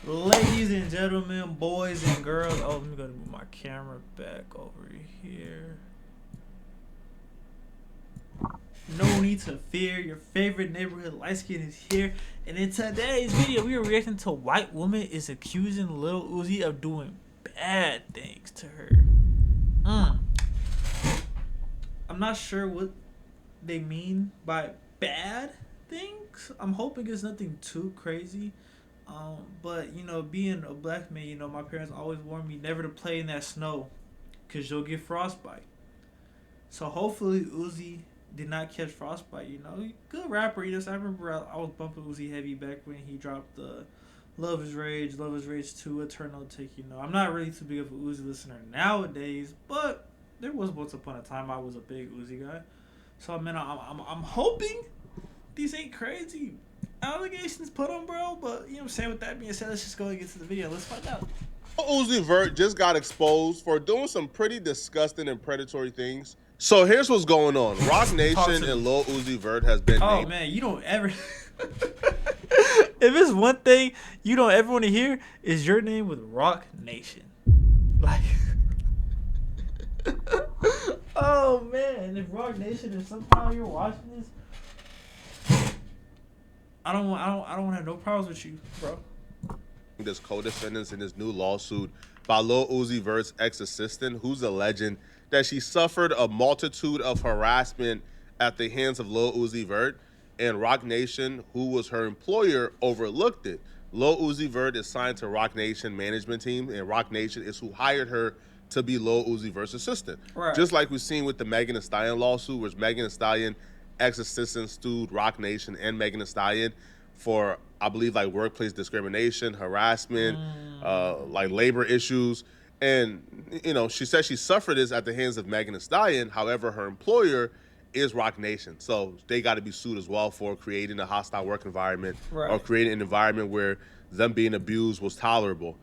Ladies and gentlemen, boys and girls. Oh, let me go to move my camera back over here. No need to fear. Your favorite neighborhood light skin is here. And in today's video, we are reacting to white woman is accusing Lil Uzi of doing bad things to her. I'm not sure what they mean by bad things. I'm hoping it's nothing too crazy. But you know, being a black man, you know, my parents always warned me never to play in that snow, cause you'll get frostbite. So hopefully Uzi did not catch frostbite. You know, good rapper. You know, so I remember I was bumping Uzi heavy back when he dropped the Love Is Rage, Love Is Rage 2, Eternal Take. You know, I'm not really too big of a Uzi listener nowadays, but there was once upon a time I was a big Uzi guy. So man, I'm hoping these ain't crazy allegations put on, bro. But you know what I'm saying. With that being said, let's just go and get to the video. Let's find out. Uzi Vert just got exposed for doing some pretty disgusting and predatory things. So here's what's going on. Rock Nation and Lil Uzi Vert has been named. Man, you don't ever if it's one thing you don't ever want to hear is your name with Rock Nation. Like oh man, if Rock Nation is somehow you're watching this, I don't want to have no problems with you, bro. There's co-defendants in this new lawsuit by Lil Uzi Vert's ex-assistant, who's alleging that she suffered a multitude of harassment at the hands of Lil Uzi Vert, and Rock Nation, who was her employer, overlooked it. Lil Uzi Vert is signed to Rock Nation management team, and Rock Nation is who hired her to be Lil Uzi Vert's assistant. Right. Just like we've seen with the Megan Thee Stallion lawsuit, which Megan Thee Stallion ex-assistant sued Rock Nation and Megan Thee Stallion for, I believe, like workplace discrimination, harassment, like labor issues. And, you know, she said she suffered this at the hands of Megan Thee Stallion. However, her employer is Rock Nation. So they got to be sued as well for creating a hostile work environment, right, or creating an environment where them being abused was tolerable.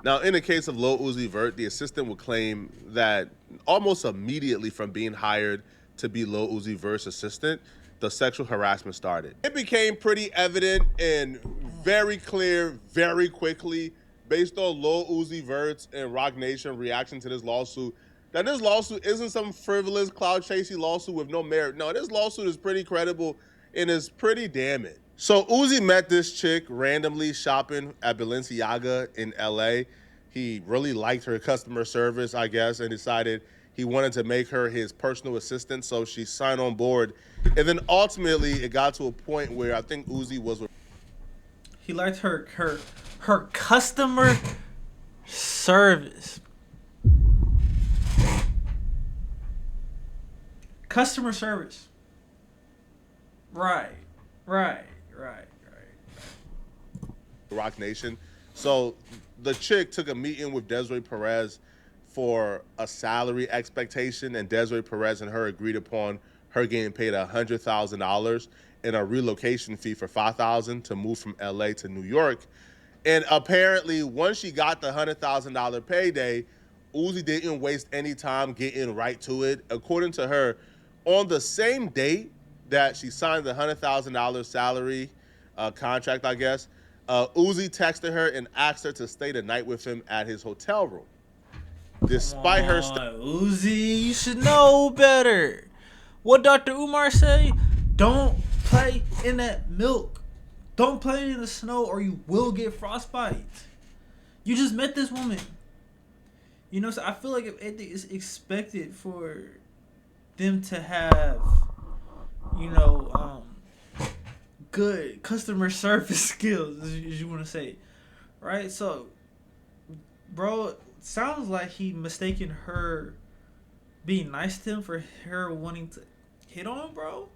Now, in the case of Lil Uzi Vert, the assistant would claim that almost immediately from being hired to be Lil Uzi Vert's assistant, the sexual harassment started. It became pretty evident and very clear very quickly, based on Lil Uzi Vert's and Rock Nation reaction to this lawsuit, that this lawsuit isn't some frivolous, cloud-chasing lawsuit with no merit. No, this lawsuit is pretty credible and is pretty damning. So Uzi met this chick randomly shopping at Balenciaga in LA. He really liked her customer service, I guess, and decided he wanted to make her his personal assistant, so she signed on board. And then ultimately, it got to a point where I think Uzi was... He liked her customer service. Customer service. Right. Rock Nation. So the chick took a meeting with Desiree Perez for a salary expectation, and Desiree Perez and her agreed upon her getting paid $100,000 and a relocation fee for $5,000 to move from LA to New York. And apparently, once she got the $100,000 payday, Uzi didn't waste any time getting right to it. According to her, on the same date that she signed the $100,000 salary contract, I guess, Uzi texted her and asked her to stay the night with him at his hotel room. Despite her... Uzi, you should know better. What Dr. Umar say? Don't play in that milk. Don't play in the snow or you will get frostbite. You just met this woman. You know, so I feel like if anything is expected for them to have, you know, good customer service skills, as you want to say. Right? So, bro... sounds like he mistaken her being nice to him for her wanting to hit on, bro.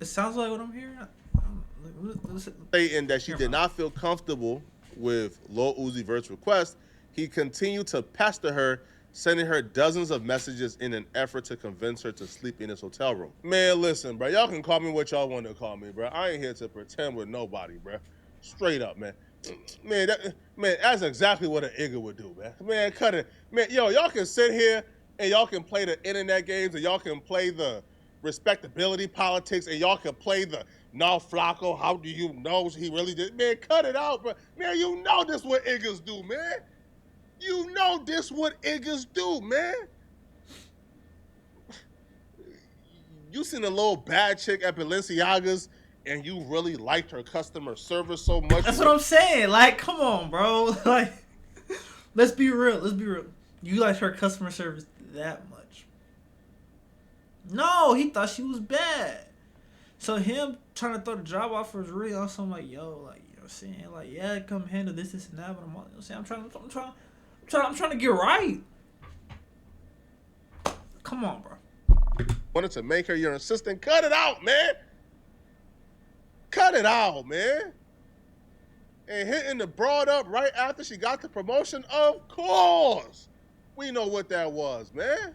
It sounds like what I'm hearing. Stating that she did not feel comfortable with Lil Uzi Vert's request, he continued to pester her, sending her dozens of messages in an effort to convince her to sleep in his hotel room. Man, listen, bro, y'all can call me what y'all want to call me, bro. I ain't here to pretend with nobody, bro. Straight up, man. Man, that's exactly what an nigga would do, man. Man, cut it. Man, yo, y'all can sit here and y'all can play the internet games and y'all can play the respectability politics and y'all can play the No, Flacco, how do you know he really did? Man, cut it out, bro. Man, you know this what niggas do, man. You know this what niggas do, man. You seen a little bad chick at Balenciaga's and you really liked her customer service so much. That's what I'm saying. Like, come on, bro. Like, let's be real. Let's be real. You liked her customer service that much? No, he thought she was bad. So him trying to throw the job offer was really on something like, yo, like, you know what I'm saying? Like, yeah, come handle this and that, but you know what I'm saying? I'm trying to get right. Come on, bro. Wanted to make her your assistant. Cut it out, man. Cut it out, man. And hitting the broad up right after she got the promotion, of course. We know what that was, man.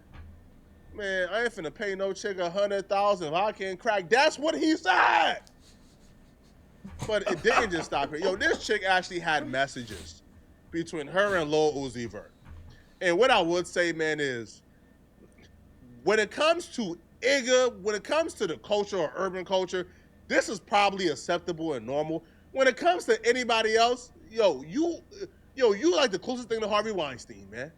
Man, I ain't finna pay no chick $100,000 if I can't crack. That's what he said. But it didn't just stop here. Yo, this chick actually had messages between her and Lil Uzi Vert. And what I would say, man, is when it comes to Igga, when it comes to the culture or urban culture, this is probably acceptable and normal. When it comes to anybody else, you like the closest thing to Harvey Weinstein, man.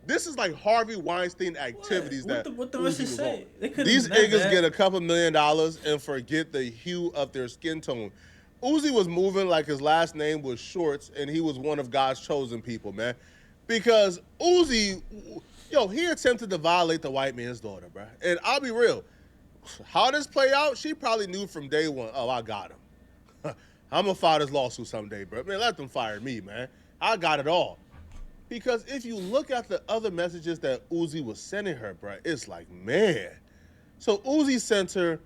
This is like Harvey Weinstein activities what the message say? These niggas get a couple $1 million and forget the hue of their skin tone. Uzi was moving like his last name was Shorts, and he was one of God's chosen people, man. Because Uzi, he attempted to violate the white man's daughter, bro. And I'll be real, how this play out, she probably knew from day one, oh, I got him. I'm going to file this lawsuit someday, bro. Man, let them fire me, man. I got it all. Because if you look at the other messages that Uzi was sending her, bro, it's like, man. So Uzi sent her,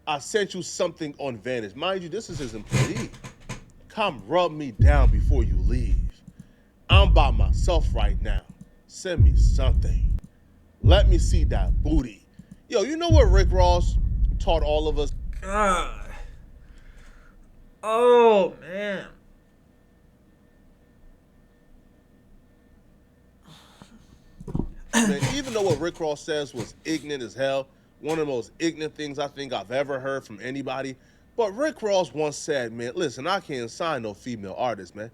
I sent you something on Vantage. Mind you, this is his employee. Come rub me down before you leave. I'm by myself right now. Send me something. Let me see that booty. Yo, you know what Rick Ross taught all of us? God. Oh, man. Man, even though what Rick Ross says was ignorant as hell, one of the most ignorant things I think I've ever heard from anybody, but Rick Ross once said, man, listen, I can't sign no female artist, man.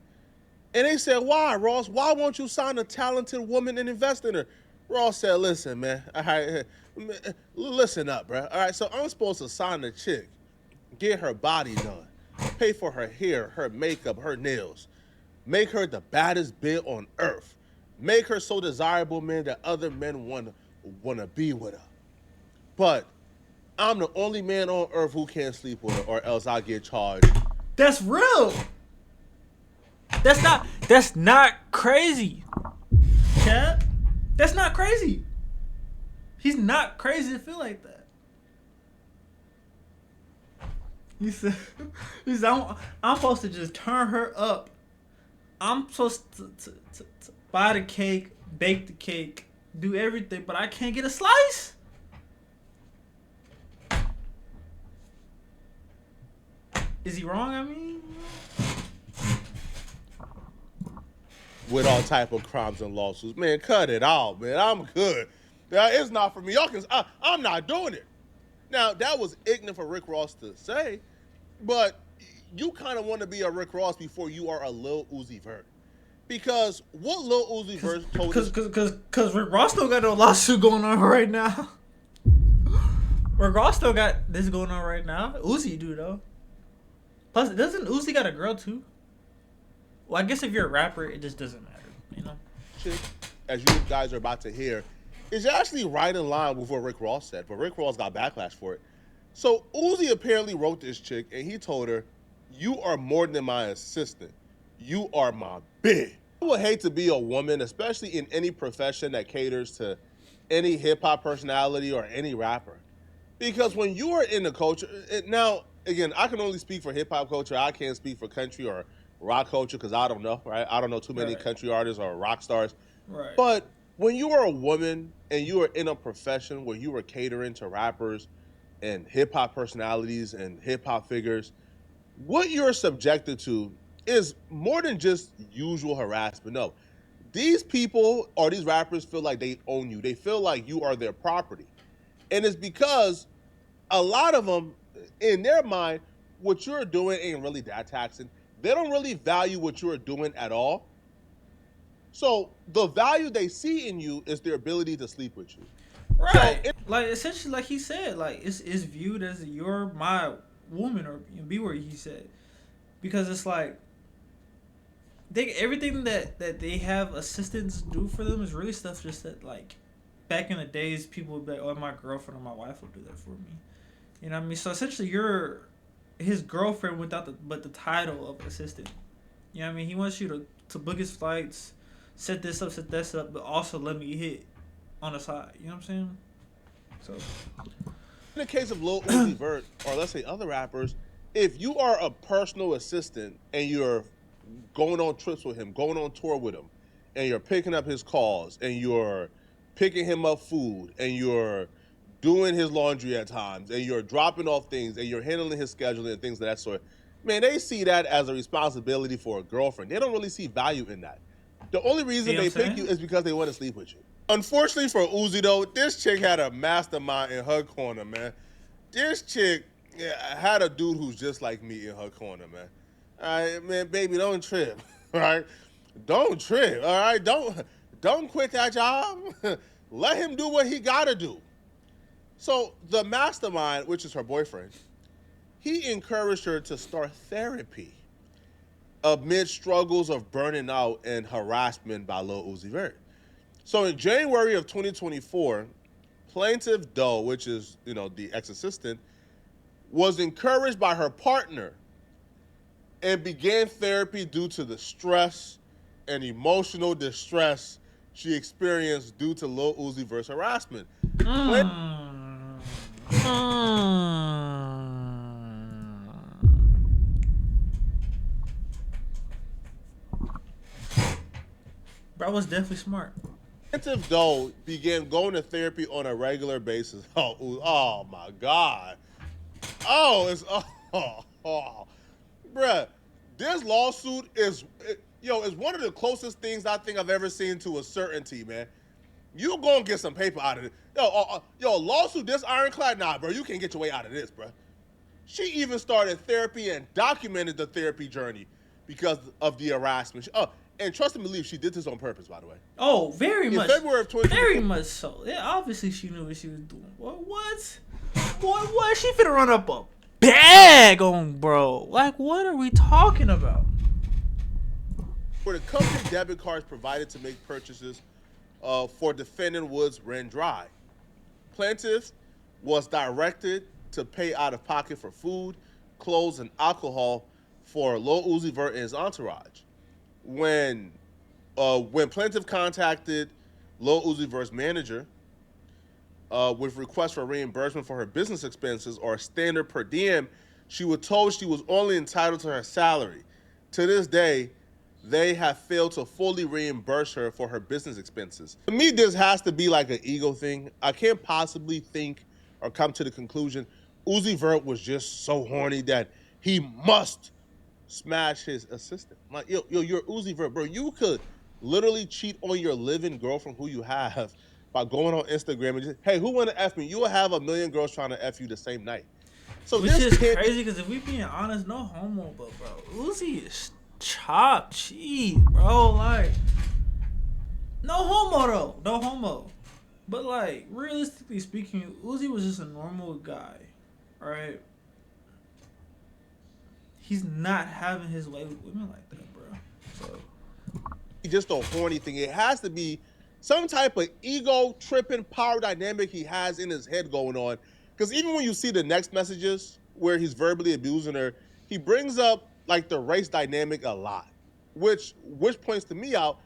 And they said, why, Ross? Why won't you sign a talented woman and invest in her? Ross said, listen, man, all right, listen up, bro. All right, so I'm supposed to sign a chick, get her body done, pay for her hair, her makeup, her nails, make her the baddest bitch on earth, make her so desirable, man, that other men want to be with her. But I'm the only man on earth who can't sleep with her, or else I get charged. That's real. That's not crazy. Cat? That's not crazy. He's not crazy to feel like that. He said I'm supposed to just turn her up. I'm supposed to buy the cake, bake the cake, do everything, but I can't get a slice? Is he wrong? I mean, with all type of crimes and lawsuits, man, cut it out, man. I'm good. It's not for me. Y'all can. I'm not doing it. Now that was ignorant for Rick Ross to say, but you kind of want to be a Rick Ross before you are a Lil Uzi Vert, because what Lil Uzi Vert told us, because Rick Ross still got no lawsuit going on right now. Rick Ross still got this going on right now. Uzi do though. Plus, doesn't Uzi got a girl too? Well, I guess if you're a rapper, it just doesn't matter, you know? Chick, as you guys are about to hear, is actually right in line with what Rick Ross said, but Rick Ross got backlash for it. So Uzi apparently wrote this chick, and he told her, you are more than my assistant. You are my bitch. I would hate to be a woman, especially in any profession that caters to any hip-hop personality or any rapper. Because when you are in the culture, now, again, I can only speak for hip-hop culture. I can't speak for country or rock culture because I don't know, right? I don't know too many country artists or rock stars. Right. But when you are a woman and you are in a profession where you are catering to rappers and hip-hop personalities and hip-hop figures, what you're subjected to is more than just usual harassment. No, these people or these rappers feel like they own you. They feel like you are their property. And it's because a lot of them, in their mind, what you're doing ain't really that taxing. They don't really value what you're doing at all. So the value they see in you is their ability to sleep with you. So Right. Like essentially, like he said, like it's viewed as you're my woman or be where he said, because it's like they everything that they have assistants do for them is really stuff just that like back in the days people would be like, oh, my girlfriend or my wife will do that for me. You know what I mean? So essentially, you're his girlfriend without the title of assistant. You know what I mean? He wants you to book his flights, set this up, but also let me hit on the side. You know what I'm saying? So in the case of Lil Uzi Vert, or let's say other rappers, if you are a personal assistant and you're going on trips with him, going on tour with him, and you're picking up his calls, and you're picking him up food, and you're doing his laundry at times, and you're dropping off things, and you're handling his scheduling and things of that sort, man, they see that as a responsibility for a girlfriend. They don't really see value in that. The only reason they pick you is because they want to sleep with you. Unfortunately for Uzi, though, this chick had a mastermind in her corner, man. This chick had a dude who's just like me in her corner, man. All right, man, baby, don't trip, all right? Don't trip, all right? Don't quit that job. Let him do what he gotta do. So the mastermind, which is her boyfriend, he encouraged her to start therapy amid struggles of burning out and harassment by Lil Uzi Vert. So in January of 2024, plaintiff Doe, which is, the ex-assistant, was encouraged by her partner and began therapy due to the stress and emotional distress she experienced due to Lil Uzi Vert's harassment. Bro was definitely smart. Plaintiff Doe began going to therapy on a regular basis. Oh my God. Bruh, this lawsuit is one of the closest things I think I've ever seen to a certainty, man. You gonna get some paper out of it. Lawsuit this ironclad? Nah, bro, you can't get your way out of this, bro. She even started therapy and documented the therapy journey because of the harassment. And trust and believe, she did this on purpose, by the way. Oh, very much. In February of 2020. Very much so. Yeah, obviously she knew what she was doing. What? What? She finna run up a bag on bro. Like, what are we talking about? For the company debit cards provided to make purchases for defendant Woods ran dry. Plaintiff was directed to pay out of pocket for food, clothes, and alcohol for Lil Uzi Vert and his entourage. When plaintiff contacted Lil Uzi Vert's manager with requests for reimbursement for her business expenses or standard per diem, she was told she was only entitled to her salary. To this day, they have failed to fully reimburse her for her business expenses. To me, this has to be like an ego thing. I can't possibly think or come to the conclusion Uzi Vert was just so horny that he must smash his assistant. Like, you're Uzi Vert, bro. You could literally cheat on your living girlfriend who you have by going on Instagram and just, hey, who want to F me? You will have a million girls trying to F you the same night. So which is crazy because if we being honest, no homo, but bro, Uzi is chopped cheese, bro. Like, no homo though, no homo. But like, realistically speaking, Uzi was just a normal guy, right? He's not having his way with women like that, bro. So just a horny thing. It has to be some type of ego tripping power dynamic he has in his head going on. Because even when you see the next messages where he's verbally abusing her, he brings up like the race dynamic a lot, which points to me out.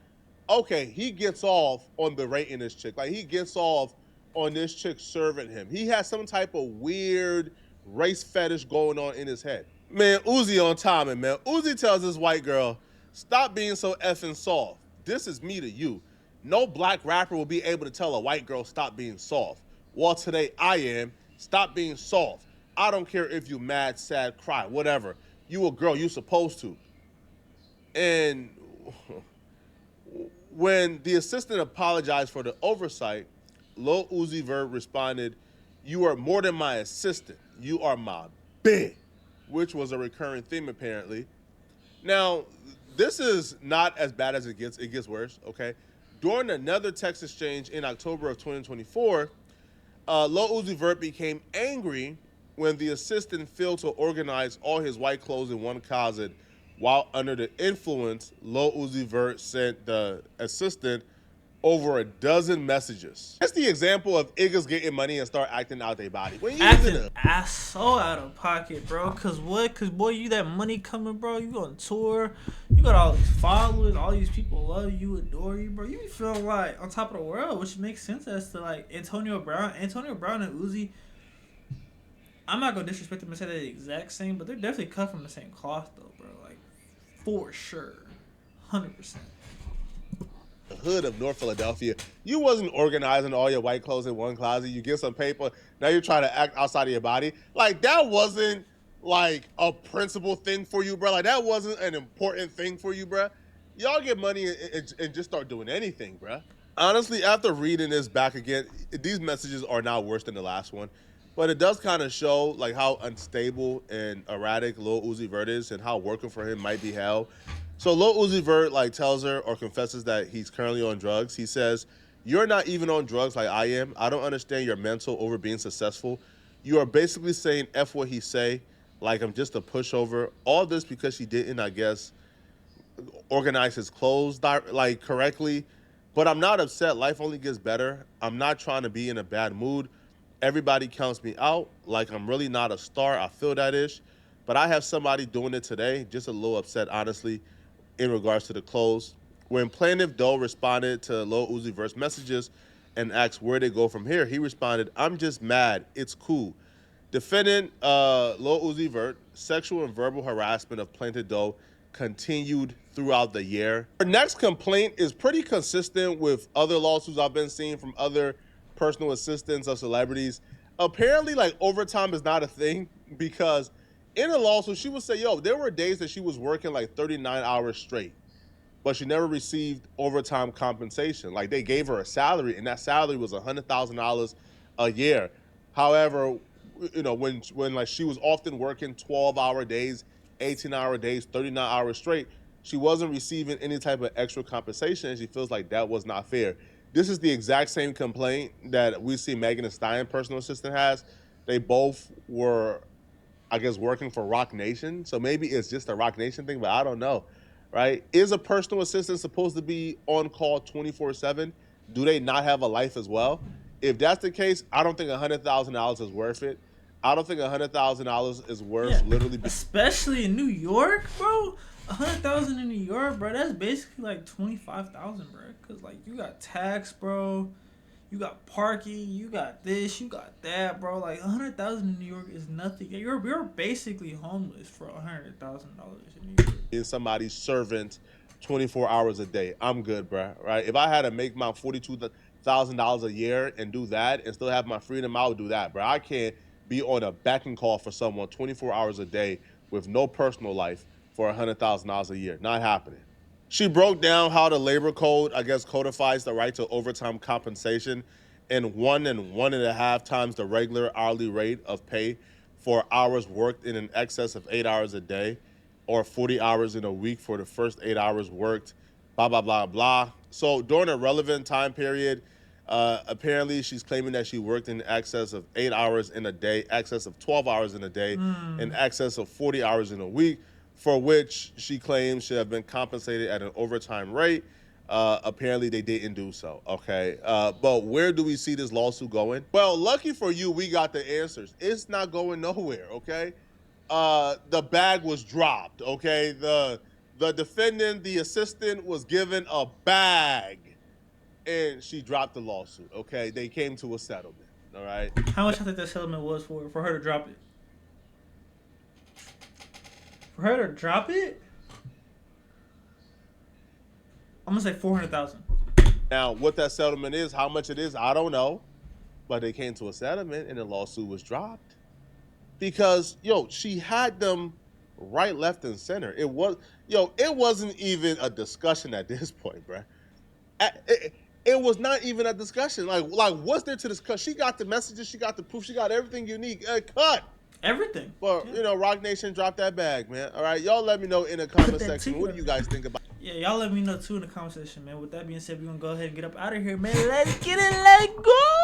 Okay, he gets off on berating this chick. Like, he gets off on this chick serving him. He has some type of weird race fetish going on in his head. Man, Uzi on timing, man. Uzi tells this white girl, stop being so effing soft. This is me to you. No black rapper will be able to tell a white girl stop being soft. Well, today I am. Stop being soft. I don't care if you mad, sad, cry, whatever. You a girl, you supposed to. And when the assistant apologized for the oversight, Lil Uzi Vert responded, you are more than my assistant. You are my bitch. which was a recurring theme apparently. Now, this is not as bad as it gets. It gets worse. Okay, during another text exchange in October of 2024, Lil Uzi Vert became angry when the assistant failed to organize all his white clothes in one closet while under the influence. Lil Uzi Vert sent the assistant over a dozen messages. That's the example of niggas getting money and start acting out their body. When you using Acting a ass so out of pocket, bro. Cause what? Cause boy, you that money coming, bro. You on tour. You got all these followers. All these people love you, adore you, bro. You be feeling like on top of the world, which makes sense as to like Antonio Brown and Uzi. I'm not gonna disrespect them and say they're the exact same, but they're definitely cut from the same cloth, though, bro. Like for sure, 100%. hood of North Philadelphia. You wasn't organizing all your white clothes in one closet. You get some paper. Now you're trying to act outside of your body. Like that wasn't like a principal thing for you, bro. Like that wasn't an important thing for you, bro. Y'all get money and just start doing anything, bro. Honestly, after reading this back again, these messages are not worse than the last one. But it does kind of show like how unstable and erratic Lil Uzi Vert is and how working for him might be hell. So Lil Uzi Vert like tells her or confesses that he's currently on drugs. He says, "You're not even on drugs like I am. I don't understand your mental over being successful. You are basically saying F what he say, like I'm just a pushover. All this because she didn't, I guess, organize his clothes like correctly. But I'm not upset. Life only gets better. I'm not trying to be in a bad mood. Everybody counts me out. Like I'm really not a star. I feel that ish. But I have somebody doing it today. Just a little upset, honestly, in regards to the clothes." When Plaintiff Doe responded to Lil Uzi Vert's messages and asked where they go from here, he responded, "I'm just mad. It's cool." Defendant Lil Uzi Vert, sexual and verbal harassment of Plaintiff Doe continued throughout the year. Our next complaint is pretty consistent with other lawsuits I've been seeing from other personal assistants of celebrities. Apparently, like overtime is not a thing because in a lawsuit, she would say, yo, there were days that she was working like 39 hours straight, but she never received overtime compensation. Like they gave her a salary, and that salary was $100,000 a year. However, you know, when like she was often working 12-hour days, 18-hour days, 39 hours straight, she wasn't receiving any type of extra compensation, and she feels like that was not fair. This is the exact same complaint that we see Megan Thee Stallion personal assistant has. They both were, I guess, working for Rock Nation. So maybe it's just a Rock Nation thing, but I don't know, right? Is a personal assistant supposed to be on call 24/7? Do they not have a life as well? If that's the case, I don't think $100,000 is worth it. I don't think $100,000 is Yeah, worth literally. especially in New York, bro. 100,000 in New York, bro. That's basically like 25,000, bro. Cause like you got tax, bro. You got parking. You got this. You got that, bro. Like 100,000 in New York is nothing. You're basically homeless for $100,000 in New York. Being somebody's servant 24 hours a day. I'm good, bro. Right? If I had to make my $42,000 a year and do that and still have my freedom, I would do that, bro. I can't be on a backing call for someone 24 hours a day with no personal life for $100,000 a year. Not happening. She broke down how the labor code, I guess, codifies the right to overtime compensation in 1.5 times the regular hourly rate of pay for hours worked in an excess of 8 hours a day or 40 hours in a week for the first 8 hours worked, blah, blah, blah, blah. So during a relevant time period, apparently she's claiming that she worked in excess of 8 hours in a day, excess of 12 hours in a day, in excess of 40 hours in a week, for which she claims should have been compensated at an overtime rate. Apparently they didn't do so, okay? But where do we see this lawsuit going? Well, lucky for you, we got the answers. It's not going nowhere, okay? The bag was dropped, okay? The defendant, the assistant, was given a bag, and she dropped the lawsuit, okay? They came to a settlement, all right? How much I think that settlement was for her to drop it? For her to drop it, I'm gonna say 400,000. Now, what that settlement is, how much it is, I don't know. But they came to a settlement, and the lawsuit was dropped. Because, she had them right, left, and center. It wasn't even a discussion at this point, bruh. It was not even a discussion. Like what's there to discuss? She got the messages, she got the proof, she got everything you need. Cut. Everything. But Yeah. Rock Nation, drop that bag, man. All right, y'all let me know in the Put comment that section. T What on do you there. guys think about? Yeah, y'all let me know too in the comment section, man. With that being said, we're gonna go ahead and get up out of here, man. Let's get it, let it go.